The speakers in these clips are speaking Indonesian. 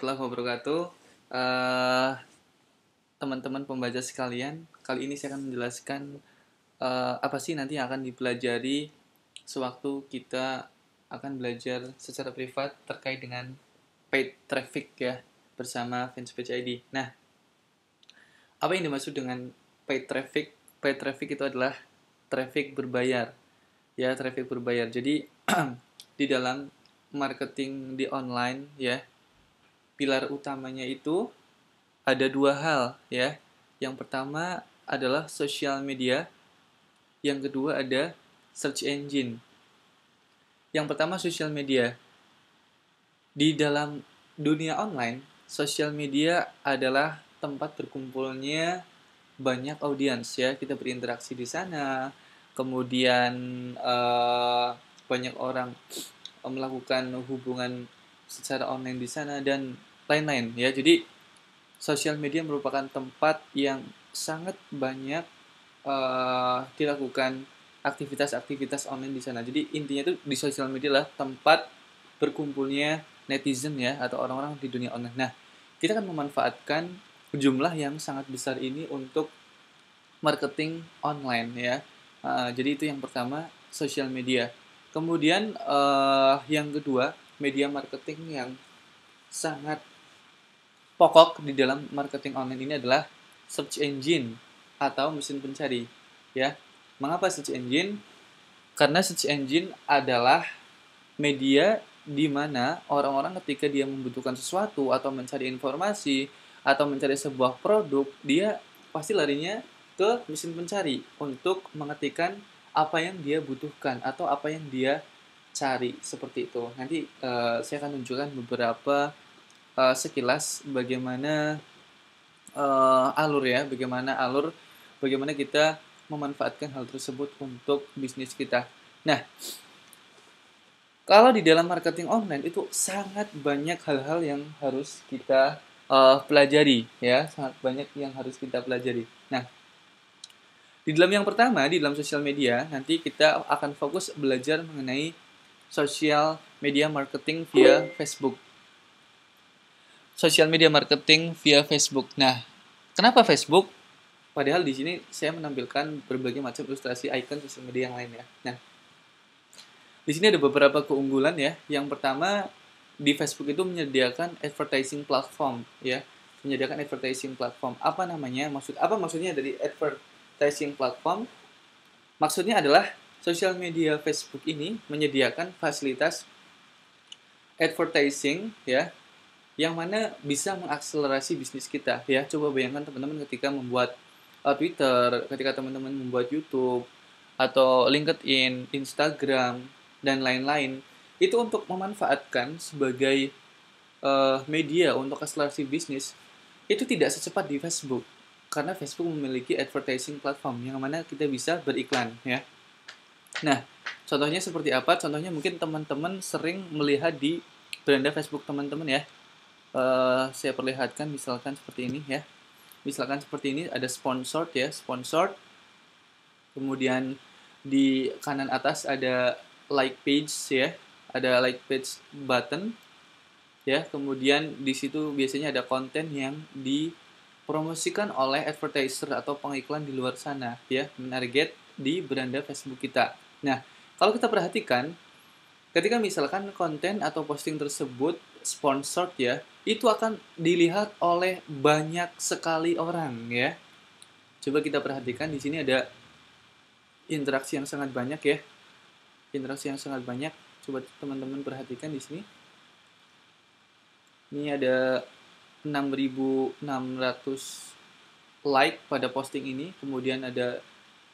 warahmatullahi wabarakatuh. Eh, Teman-teman pembaca sekalian, kali ini saya akan menjelaskan apa sih nanti yang akan dipelajari sewaktu kita akan belajar secara privat terkait dengan paid traffic ya bersama Fanspage ID. Nah, apa yang dimaksud dengan paid traffic? Paid traffic itu adalah traffic berbayar. Ya, traffic berbayar. Jadi di dalam marketing di online ya, pilar utamanya itu ada dua hal ya. Yang pertama adalah social media, yang kedua ada search engine. Yang pertama social media. Di dalam dunia online, social media adalah tempat berkumpulnya banyak audiens ya. Kita berinteraksi di sana. Kemudian banyak orang melakukan hubungan secara online di sana dan lain-lain ya. Jadi sosial media merupakan tempat yang sangat banyak dilakukan aktivitas-aktivitas online di sana. Jadi intinya itu di sosial media lah tempat berkumpulnya netizen ya atau orang-orang di dunia online. Nah, kita akan memanfaatkan jumlah yang sangat besar ini untuk marketing online ya. Jadi itu yang pertama sosial media. Kemudian yang kedua media marketing yang sangat pokok di dalam marketing online ini adalah search engine atau mesin pencari ya. Mengapa search engine? Karena search engine adalah media di mana orang-orang ketika dia membutuhkan sesuatu atau mencari informasi atau mencari sebuah produk, dia pasti larinya ke mesin pencari untuk mengetikkan apa yang dia butuhkan atau apa yang dia cari seperti itu. Nanti saya akan tunjukkan beberapa sekilas bagaimana alur ya, bagaimana kita memanfaatkan hal tersebut untuk bisnis kita. Nah, kalau di dalam marketing online itu sangat banyak hal-hal yang harus kita pelajari ya, sangat banyak yang harus kita pelajari. Nah, di dalam yang pertama, di dalam sosial media, nanti kita akan fokus belajar mengenai social media marketing via Facebook. Social media marketing via Facebook. Nah, kenapa Facebook? Padahal di sini saya menampilkan berbagai macam ilustrasi icon sosial media yang lain ya. Nah, di sini ada beberapa keunggulan ya. Yang pertama, di Facebook itu menyediakan advertising platform ya. Menyediakan advertising platform. Apa namanya? Apa maksudnya dari advertising platform? Maksudnya adalah sosial media Facebook ini menyediakan fasilitas advertising ya, yang mana bisa mengakselerasi bisnis kita ya. Coba bayangkan teman-teman ketika membuat Twitter, ketika teman-teman membuat YouTube atau LinkedIn, Instagram dan lain-lain, itu untuk memanfaatkan sebagai media untuk akselerasi bisnis itu tidak secepat di Facebook, karena Facebook memiliki advertising platform yang mana kita bisa beriklan ya. Nah, contohnya seperti apa? Contohnya mungkin teman-teman sering melihat di beranda Facebook teman-teman ya. Saya perlihatkan misalkan seperti ini ya. Misalkan seperti ini ada sponsored ya, sponsored. Kemudian di kanan atas ada like page ya, ada like page button ya. Kemudian di situ biasanya ada konten yang dipromosikan oleh advertiser atau pengiklan di luar sana ya, menarget di beranda Facebook kita. Nah, kalau kita perhatikan ketika misalkan konten atau posting tersebut sponsored ya, itu akan dilihat oleh banyak sekali orang ya. Coba kita perhatikan di sini ada interaksi yang sangat banyak ya. Interaksi yang sangat banyak. Coba teman-teman perhatikan di sini. Ini ada 6.600 like pada posting ini, kemudian ada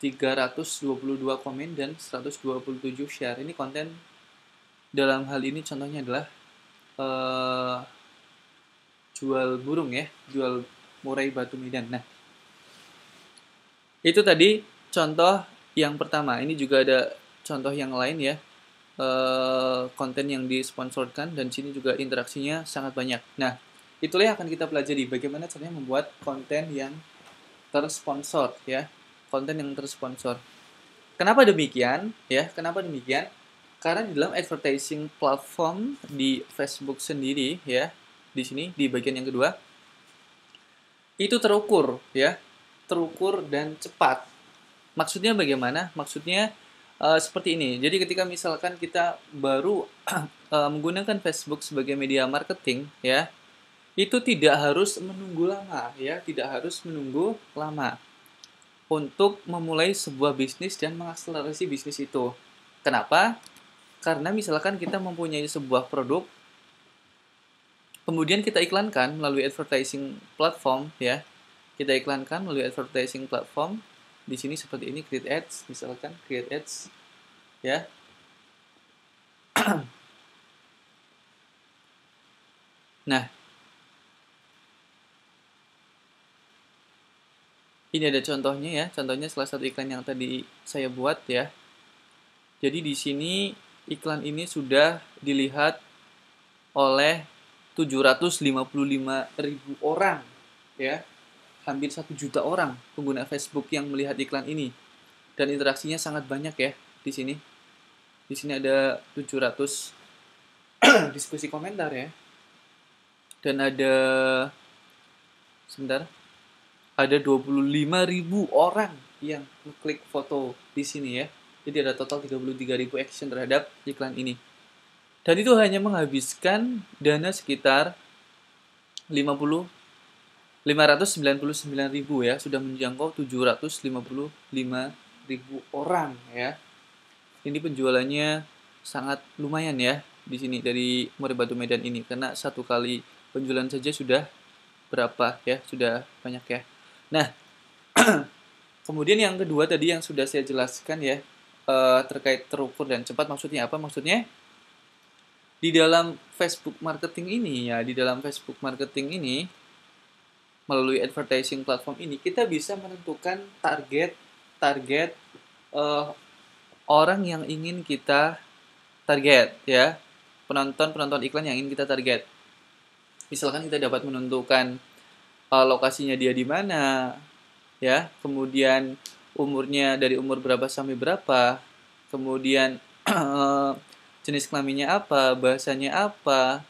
322 komen dan 127 share. Ini konten dalam hal ini contohnya adalah jual burung ya, jual murai batu medan. Nah, itu tadi contoh yang pertama. Ini juga ada contoh yang lain ya, konten yang disponsorkan dan sini juga interaksinya sangat banyak. Nah, itulah yang akan kita pelajari bagaimana caranya membuat konten yang tersponsor ya, konten yang tersponsor. Kenapa demikian ya? Kenapa demikian? Karena di dalam advertising platform di Facebook sendiri ya, di sini di bagian yang kedua itu terukur ya, terukur dan cepat. Maksudnya bagaimana? Maksudnya seperti ini. Jadi ketika misalkan kita baru menggunakan Facebook sebagai media marketing ya, itu tidak harus menunggu lama ya, tidak harus menunggu lama untuk memulai sebuah bisnis dan mengakselerasi bisnis itu. Kenapa? Karena misalkan kita mempunyai sebuah produk, kemudian kita iklankan melalui advertising platform ya. Kita iklankan melalui advertising platform. Di sini seperti ini, create ads, misalkan create ads ya. Nah, ini ada contohnya ya. Contohnya salah satu iklan yang tadi saya buat ya. Jadi di sini iklan ini sudah dilihat oleh 755.000 orang ya. Hampir 1 juta orang pengguna Facebook yang melihat iklan ini. Dan interaksinya sangat banyak ya di sini. Di sini ada 700 diskusi komentar ya. Dan ada sebentar. Ada 25.000 orang yang mengklik foto di sini ya. Jadi ada total 33.000 action terhadap iklan ini. Dan itu hanya menghabiskan dana sekitar 599.000 ya, sudah menjangkau 755.000 orang ya. Ini penjualannya sangat lumayan ya di sini dari Murai Batu Medan ini, karena satu kali penjualan saja sudah berapa ya, sudah banyak ya. Nah, kemudian yang kedua tadi yang sudah saya jelaskan ya, terkait terukur dan cepat, maksudnya apa? Maksudnya di dalam Facebook marketing ini ya, di dalam Facebook marketing ini melalui advertising platform ini kita bisa menentukan target orang yang ingin kita target ya, penonton iklan yang ingin kita target. Misalkan kita dapat menentukan lokasinya dia di mana ya, kemudian umurnya dari umur berapa sampai berapa, kemudian jenis kelaminnya apa, bahasanya apa,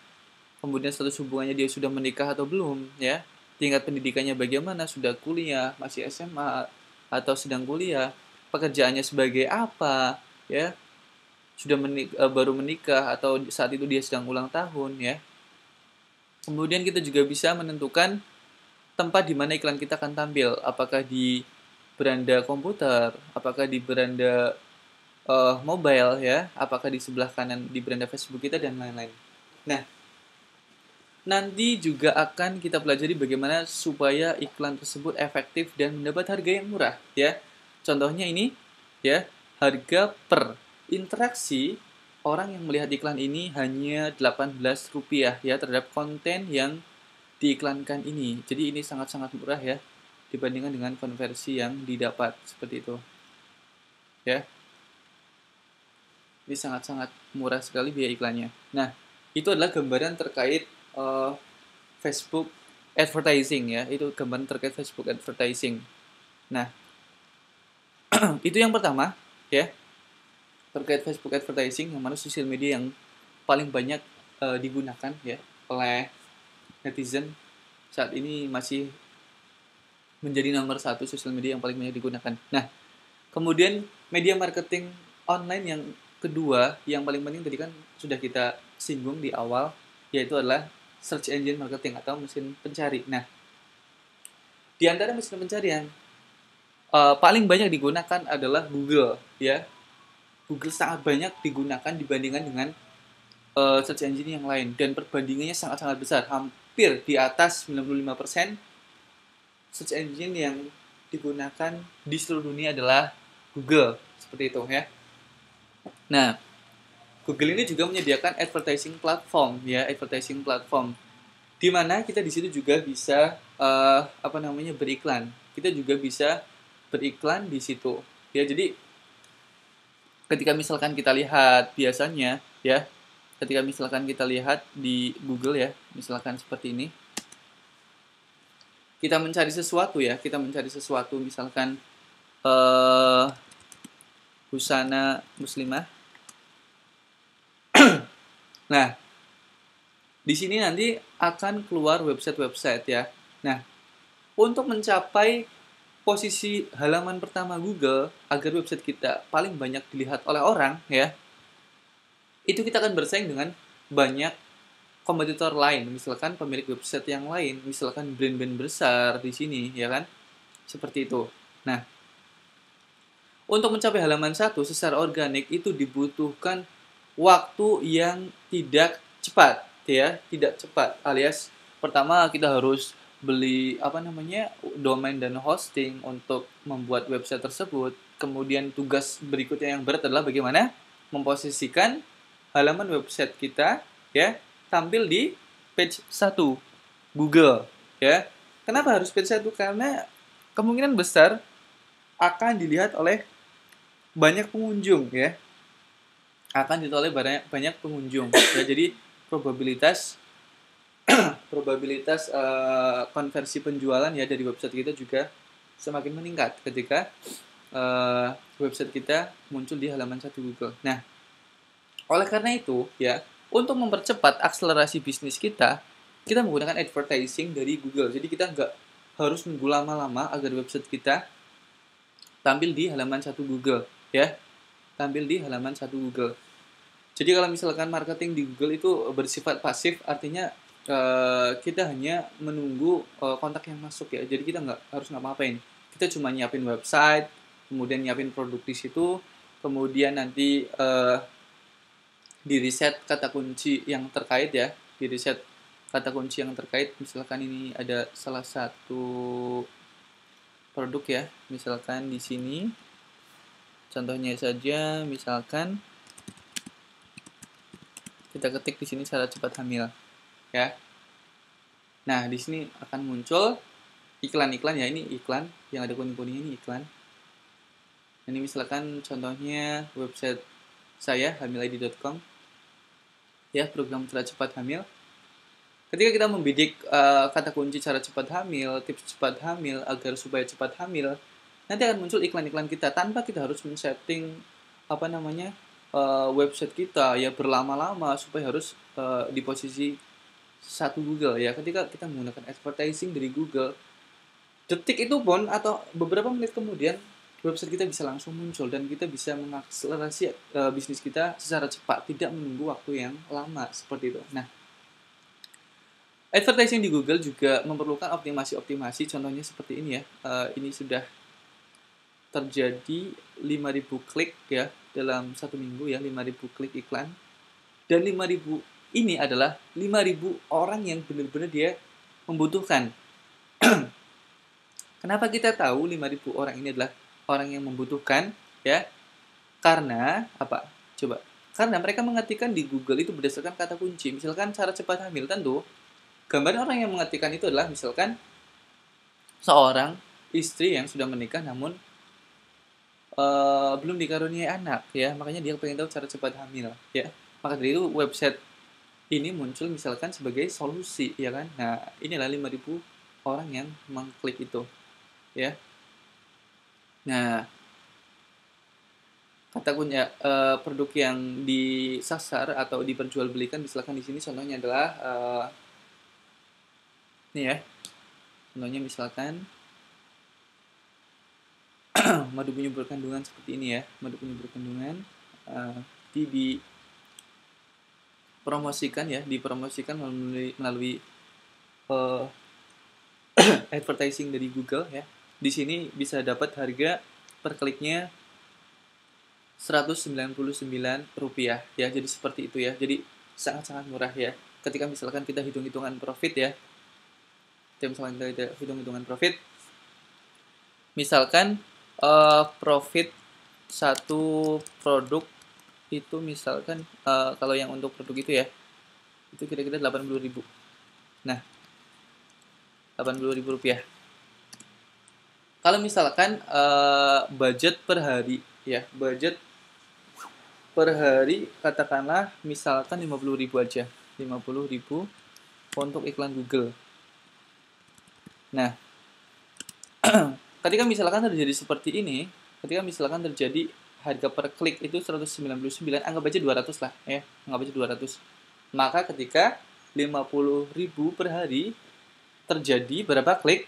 kemudian status hubungannya dia sudah menikah atau belum ya, tingkat pendidikannya bagaimana, sudah kuliah, masih SMA atau sedang kuliah, pekerjaannya sebagai apa ya, sudah baru menikah atau saat itu dia sedang ulang tahun ya. Kemudian kita juga bisa menentukan tempat di mana iklan kita akan tampil, apakah di beranda komputer, apakah di beranda mobile ya, apakah di sebelah kanan di beranda Facebook kita dan lain-lain. Nah, nanti juga akan kita pelajari bagaimana supaya iklan tersebut efektif dan mendapat harga yang murah ya. Contohnya ini ya, harga per interaksi orang yang melihat iklan ini hanya Rp18 ya terhadap konten yang diiklankan ini. Jadi ini sangat-sangat murah ya dibandingkan dengan konversi yang didapat seperti itu. Ya. Ini sangat-sangat murah sekali biaya iklannya. Nah, itu adalah gambaran terkait Facebook advertising ya. Itu gambaran terkait Facebook advertising. Nah, itu yang pertama ya. Terkait Facebook advertising, yang mana sosial media yang paling banyak digunakan ya oleh netizen saat ini, masih menjadi nomor 1 sosial media yang paling banyak digunakan. Nah, kemudian media marketing online yang kedua yang paling penting tadi kan sudah kita singgung di awal, yaitu adalah search engine marketing atau mesin pencari. Nah, di antara mesin pencarian paling banyak digunakan adalah Google ya. Google sangat banyak digunakan dibandingkan dengan search engine yang lain, dan perbandingannya sangat-sangat besar, hampir di atas 95% search engine yang digunakan di seluruh dunia adalah Google, seperti itu ya. Nah, Google ini juga menyediakan advertising platform ya, advertising platform di mana kita di situ juga bisa beriklan. Kita juga bisa beriklan di situ. Ya, jadi ketika misalkan kita lihat biasanya ya, ketika misalkan kita lihat di Google ya, misalkan seperti ini. Kita mencari sesuatu ya, misalkan busana muslimah. Nah, Di sini nanti akan keluar website-website ya. Nah, untuk mencapai posisi halaman pertama Google agar website kita paling banyak dilihat oleh orang ya, itu kita akan bersaing dengan banyak kompetitor lain, misalkan pemilik website yang lain, misalkan brand-brand besar di sini ya kan. Seperti itu. Nah, untuk mencapai halaman satu secara organik itu dibutuhkan waktu yang tidak cepat, ya, tidak cepat. Alias pertama kita harus beli domain dan hosting untuk membuat website tersebut. Kemudian tugas berikutnya yang berat adalah bagaimana memposisikan halaman website kita ya tampil di page 1 Google ya. Kenapa harus page 1? Karena kemungkinan besar akan dilihat oleh banyak pengunjung ya, akan ditolak banyak pengunjung ya. Jadi probabilitas konversi penjualan ya dari website kita juga semakin meningkat ketika website kita muncul di halaman 1 Google. Nah, oleh karena itu ya, untuk mempercepat akselerasi bisnis kita menggunakan advertising dari Google. Jadi kita nggak harus nunggu lama-lama agar website kita tampil di halaman 1 Google ya, tampil di halaman 1 Google. Jadi kalau misalkan marketing di Google itu bersifat pasif, artinya kita hanya menunggu kontak yang masuk ya. Jadi kita nggak harus ngapa-ngapain. Kita cuma nyiapin website, kemudian nyiapin produk di situ, kemudian nanti di reset kata kunci yang terkait ya, di reset kata kunci yang terkait. Misalkan ini ada salah satu produk ya, misalkan di sini contohnya saja, misalkan kita ketik di sini cara cepat hamil ya. Nah, di sini akan muncul iklan-iklan ya, ini iklan yang ada kuning-kuning, ini iklan. Ini misalkan contohnya website saya hamilid.com ya, program cara cepat hamil. Ketika kita membidik kata kunci cara cepat hamil, tips cepat hamil agar supaya cepat hamil, nanti akan muncul iklan-iklan kita tanpa kita harus men-setting website kita ya berlama-lama supaya harus di posisi 1 Google ya. Ketika kita menggunakan advertising dari Google, detik itu pun atau beberapa menit kemudian website kita bisa langsung muncul dan kita bisa mengakselerasi bisnis kita secara cepat, tidak menunggu waktu yang lama seperti itu. Nah, advertising di Google juga memerlukan optimasi. Contohnya seperti ini ya. Ini sudah terjadi 5.000 klik ya dalam 1 minggu ya, 5.000 klik iklan. Dan 5.000 ini adalah 5.000 orang yang benar-benar dia membutuhkan. Kenapa kita tahu 5.000 orang ini adalah orang yang membutuhkan ya? Karena apa? Coba. Karena mereka mengetikkan di Google itu berdasarkan kata kunci. Misalkan cara cepat hamil, tentu gambaran orang yang mengetikkan itu adalah misalkan seorang istri yang sudah menikah namun belum dikaruniai anak ya, makanya dia pengen tahu cara cepat hamil ya. Maka dari itu website ini muncul misalkan sebagai solusi ya kan. Nah, inilah 5.000 orang yang mengklik itu ya. Nah, kata kunci produk yang disasar atau diperjualbelikan misalkan di sini contohnya adalah nih ya. Contohnya misalkan madu penyubur kandungan seperti ini ya, madu penyubur kandungan dipromosikan melalui advertising dari Google ya. Di sini bisa dapat harga per kliknya Rp199 ya. Jadi seperti itu ya. Jadi sangat-sangat murah ya. Ketika misalkan kita hitung-hitungan profit ya. Misalkan profit satu produk itu misalkan kalau yang untuk produk itu ya itu kira-kira 80.000. Nah, Rp80.000. Kalau misalkan budget per hari ya, budget per hari katakanlah misalkan 50.000 aja, 50.000 untuk iklan Google. Nah, ketika misalkan terjadi seperti ini, ketika misalkan terjadi harga per klik itu 199, anggap aja 200 lah ya, anggap aja 200. Maka ketika 250.000 per hari, terjadi berapa klik?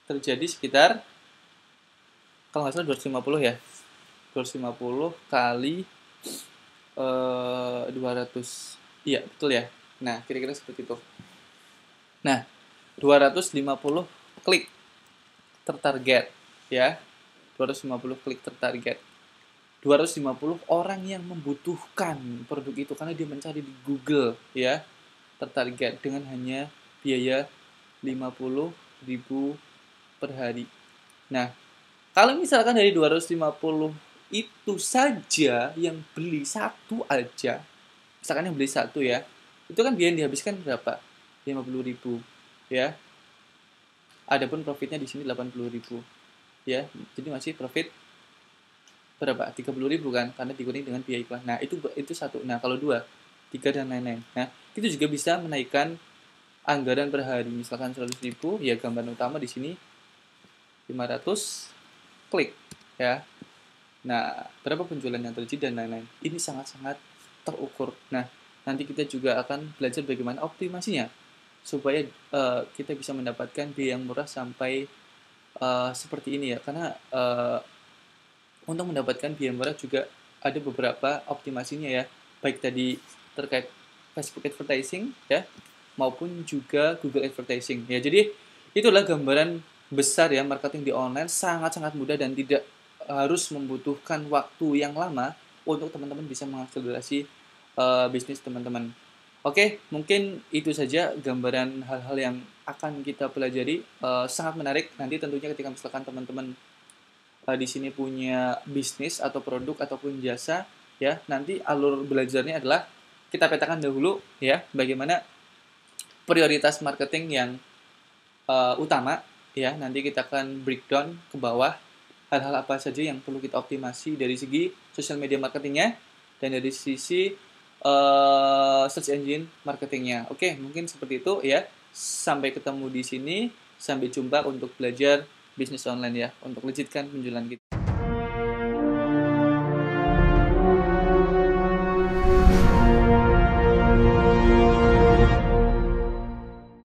Terjadi sekitar, kalau nggak salah 250 ya, 250 kali 200, iya betul ya. Nah, kira-kira seperti itu. Nah, 250 klik tertarget ya. 250 klik tertarget. 250 orang yang membutuhkan produk itu karena dia mencari di Google ya, tertarget dengan hanya biaya 50.000 per hari. Nah, kalau misalkan dari 250 itu saja yang beli satu aja, misalkan yang beli satu ya, itu kan biaya yang dihabiskan berapa? 50.000 ya. Adapun profitnya di sini 80.000 ya. Jadi masih profit berapa? 30.000 kan, karena dikurangi dengan biaya iklan. Nah, itu satu. Nah, kalau dua, tiga dan lain-lain. Nah, itu juga bisa menaikkan anggaran per hari. Misalkan 100.000, ya gambaran utama di sini 500 klik ya. Nah, berapa penjualan yang terjadi dan lain-lain. Ini sangat-sangat terukur. Nah, nanti kita juga akan belajar bagaimana optimasinya supaya kita bisa mendapatkan biaya yang murah sampai seperti ini ya. Karena untuk mendapatkan biaya murah juga ada beberapa optimasinya ya, baik tadi terkait Facebook advertising ya, maupun juga Google advertising ya. Jadi itulah gambaran besar ya, marketing di online sangat-sangat mudah dan tidak harus membutuhkan waktu yang lama untuk teman-teman bisa mengakselerasi bisnis teman-teman. Oke, mungkin itu saja gambaran hal-hal yang akan kita pelajari. Sangat menarik nanti tentunya ketika misalkan teman-teman di sini punya bisnis atau produk ataupun jasa ya, nanti alur belajarnya adalah kita petakan dahulu ya bagaimana prioritas marketing yang utama ya. Nanti kita akan breakdown ke bawah hal-hal apa saja yang perlu kita optimasi dari segi social media marketingnya dan dari sisi search engine marketingnya. Oke, mungkin seperti itu ya. Sampai ketemu di sini, sampai jumpa untuk belajar bisnis online ya, untuk lanjutkan penjualan kita.